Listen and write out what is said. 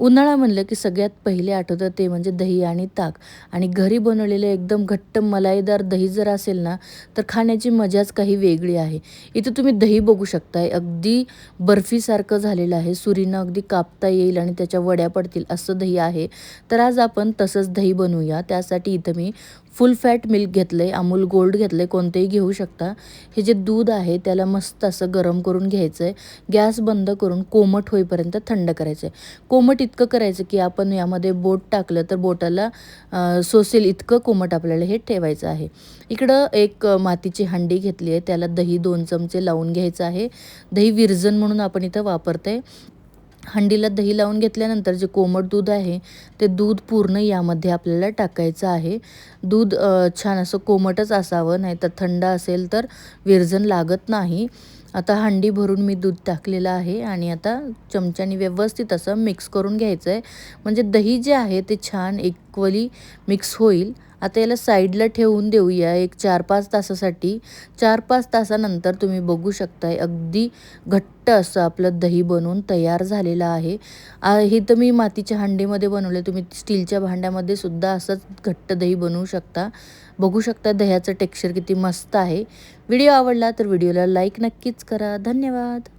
उन्हाळा म्हणलं की सगळ्यात पहिले आठवतं ते म्हणजे दही आणि ताक आणि घरी बनवलेलं एकदम घट्ट मलाईदार दही जर असेल ना, तर खाण्याची मजाच काही वेगळी आहे. इथे तुम्ही दही बघू शकताय. अगदी बर्फीसारखं झालेलं आहे. सुरीनं अगदी कापता येईल आणि त्याच्या वड्या पडतील असं दही आहे. तर आज आपण तसंच दही बनवूया. त्यासाठी इथं मी फुल फॅट मिल्क घेतलंय, अमूल गोल्ड घेतलंय, कोणतेही घेऊ शकता. हे जे दूध आहे त्याला मस्त असं गरम करून घ्यायचं आहे. गॅस बंद करून कोमट होईपर्यंत थंड करायचं आहे. कोमट इतकं करायचं की आपण यामध्ये बोट टाकलं तर बोटाला सोसेल इतकं कोमट आपल्याला हे ठेवायचं आहे. इकडं एक मातीची हंडी घेतली आहे. त्याला दही 2 चमचे लावून घ्यायचं आहे. दही विरजन म्हणून आपण इथं वापरते. हंडीला दही लावून घेतल्यानंतर जे कोमट दूध आहे ते दूध पूर्ण यामध्ये आपल्याला टाकायचं आहे. दूध छान असं कोमटच असावं, नाहीतर थंड असेल तर विरजण लागत नाही. आता हंडी भरून मी दूध टाकलेलं आहे आणि आता चमच्याने व्यवस्थित असं मिक्स करून घ्यायचं आहे. म्हणजे दही जे आहे ते छान इक्वली मिक्स होईल. आता याला साईडला ठेवून देऊया एक 4-5 तासासाठी. 4-5 तासानंतर तुम्ही बघू शकताय अगदी घट्ट असं आपलं दही बनवून तयार झालेलं आहे. हे तर मी मातीच्या हंडीमध्ये बनवलं. तुम्ही स्टीलच्या भांड्यामध्ये सुद्धा असंच घट्ट दही बनवू शकता. बघू शकता दह्याचं टेक्स्चर किती मस्त आहे. व्हिडिओ आवडला तर व्हिडिओला लाईक नक्कीच करा. धन्यवाद.